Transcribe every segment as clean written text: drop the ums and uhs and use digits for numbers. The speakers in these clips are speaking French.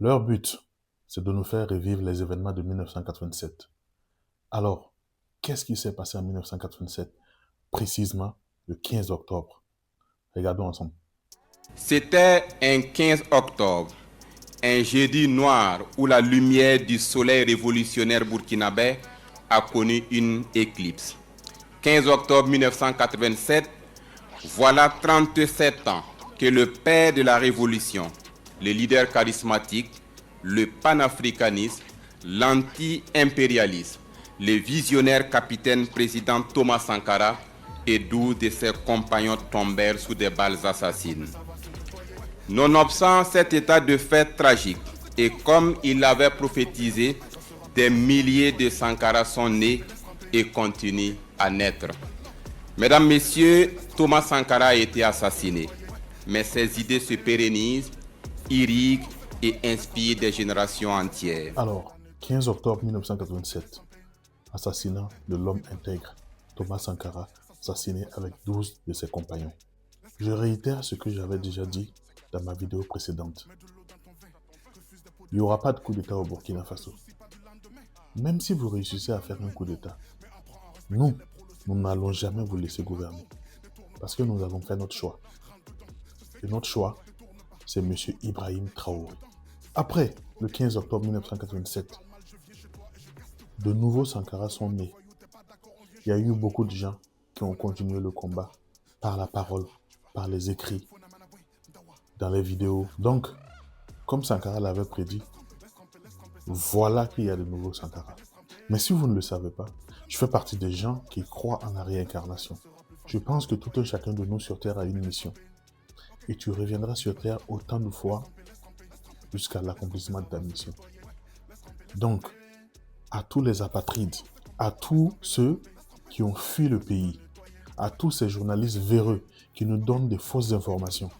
Leur but, c'est de nous faire revivre les événements de 1987. Alors, qu'est-ce qui s'est passé en 1987, précisément le 15 octobre? Regardons ensemble. C'était un 15 octobre, un jeudi noir où la lumière du soleil révolutionnaire burkinabé a connu une éclipse. 15 octobre 1987, voilà 37 ans que le père de la révolution, le leader charismatique, le panafricanisme, l'anti-impérialisme, le visionnaire capitaine président Thomas Sankara et 12 de ses compagnons tombèrent sous des balles assassines. Nonobstant cet état de fait tragique, et comme il l'avait prophétisé, des milliers de Sankara sont nés et continuent à naître. Mesdames, Messieurs, Thomas Sankara a été assassiné, mais ses idées se pérennisent, irriguent et inspirent des générations entières. Alors, 15 octobre 1987, assassinat de l'homme intègre, Thomas Sankara, assassiné avec 12 de ses compagnons. Je réitère ce que j'avais déjà dit dans ma vidéo précédente. Il n'y aura pas de coup d'État au Burkina Faso. Même si vous réussissez à faire un coup d'État, nous n'allons jamais vous laisser gouverner. Parce que nous avons fait notre choix. Et notre choix, c'est M. Ibrahim Traoré. Après le 15 octobre 1987, de nouveaux Sankara sont nés. Il y a eu beaucoup de gens qui ont continué le combat par la parole, par les écrits, dans les vidéos. Donc, comme Sankara l'avait prédit, voilà qu'il y a de nouveaux Sankara. Mais si vous ne le savez pas, je fais partie des gens qui croient en la réincarnation. Je pense que tout un chacun de nous sur Terre a une mission. Et tu reviendras sur Terre autant de fois jusqu'à l'accomplissement de ta mission. Donc, à tous les apatrides, à tous ceux qui ont fui le pays, à tous ces journalistes véreux qui nous donnent des fausses informations,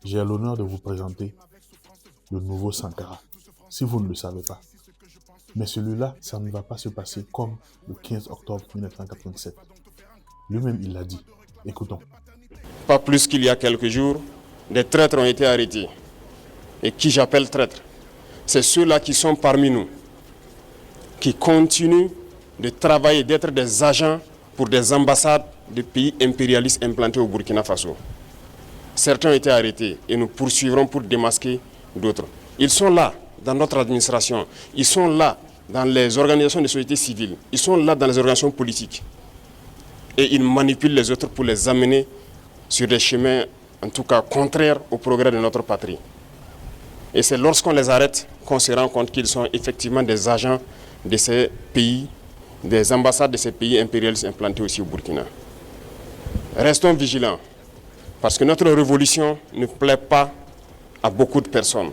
j'ai l'honneur de vous présenter le nouveau Sankara, si vous ne le savez pas. Mais celui-là, ça ne va pas se passer comme le 15 octobre 1987. Lui-même, il l'a dit. Écoutons. Pas plus qu'il y a quelques jours, des traîtres ont été arrêtés. Et qui j'appelle traîtres, c'est ceux-là qui sont parmi nous, qui continuent de travailler, d'être des agents pour des ambassades de pays impérialistes implantés au Burkina Faso. Certains ont été arrêtés et nous poursuivrons pour démasquer d'autres. Ils sont là dans notre administration, ils sont là dans les organisations de société civile, ils sont là dans les organisations politiques. Et ils manipulent les autres pour les amener sur des chemins, en tout cas, contraires au progrès de notre patrie. Et c'est lorsqu'on les arrête qu'on se rend compte qu'ils sont effectivement des agents de ces pays, des ambassades de ces pays impérialistes implantés aussi au Burkina. Restons vigilants, parce que notre révolution ne plaît pas à beaucoup de personnes.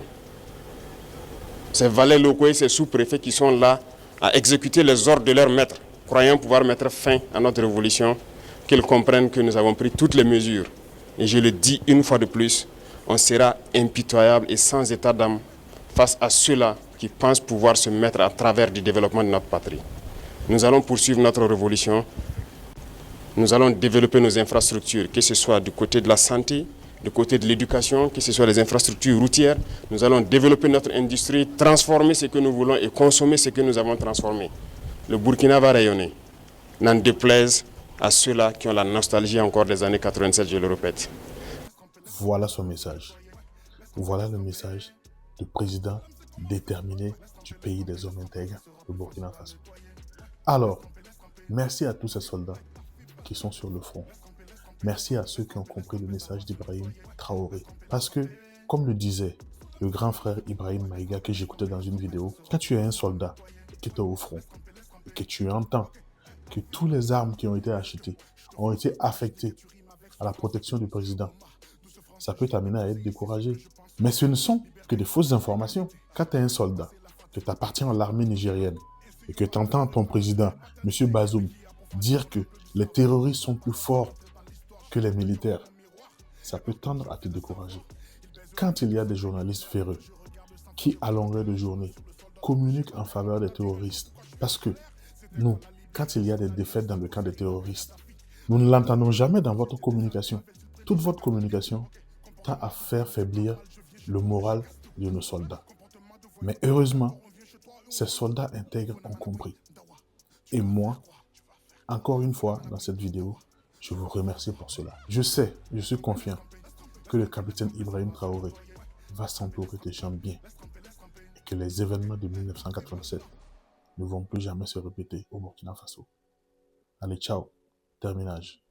Ces valets locaux et ces sous-préfets qui sont là à exécuter les ordres de leurs maîtres, croyant pouvoir mettre fin à notre révolution, qu'ils comprennent que nous avons pris toutes les mesures. Et je le dis une fois de plus, on sera impitoyable et sans état d'âme face à ceux-là qui pensent pouvoir se mettre à travers du développement de notre patrie. Nous allons poursuivre notre révolution. Nous allons développer nos infrastructures, que ce soit du côté de la santé, du côté de l'éducation, que ce soit les infrastructures routières. Nous allons développer notre industrie, transformer ce que nous voulons et consommer ce que nous avons transformé. Le Burkina va rayonner, n'en déplaise à ceux-là qui ont la nostalgie encore des années 87, je le répète. Voilà son message. Voilà le message du président déterminé du pays des hommes intègres, le Burkina Faso. Alors, merci à tous ces soldats qui sont sur le front. Merci à ceux qui ont compris le message d'Ibrahim Traoré. Parce que, comme le disait le grand frère Ibrahim Maïga que j'écoutais dans une vidéo, quand tu es un soldat qui est au front et que tu entends que toutes les armes qui ont été achetées ont été affectées à la protection du président, ça peut t'amener à être découragé. Mais ce ne sont que des fausses informations. Quand tu es un soldat, que tu appartiens à l'armée nigérienne et que tu entends ton président, M. Bazoum, dire que les terroristes sont plus forts que les militaires, ça peut tendre à te décourager. Quand il y a des journalistes véreux qui, à longueur de journée, communiquent en faveur des terroristes, parce que nous, quand il y a des défaites dans le camp des terroristes, nous ne l'entendons jamais dans votre communication. Toute votre communication tend à faire faiblir le moral de nos soldats. Mais heureusement, ces soldats intègres ont compris. Et moi, encore une fois, dans cette vidéo, je vous remercie pour cela. Je sais, je suis confiant que le capitaine Ibrahim Traoré va s'entourer de gens bien et que les événements de 1987 ne vont plus jamais se répéter au Burkina Faso. Allez, ciao, terminage.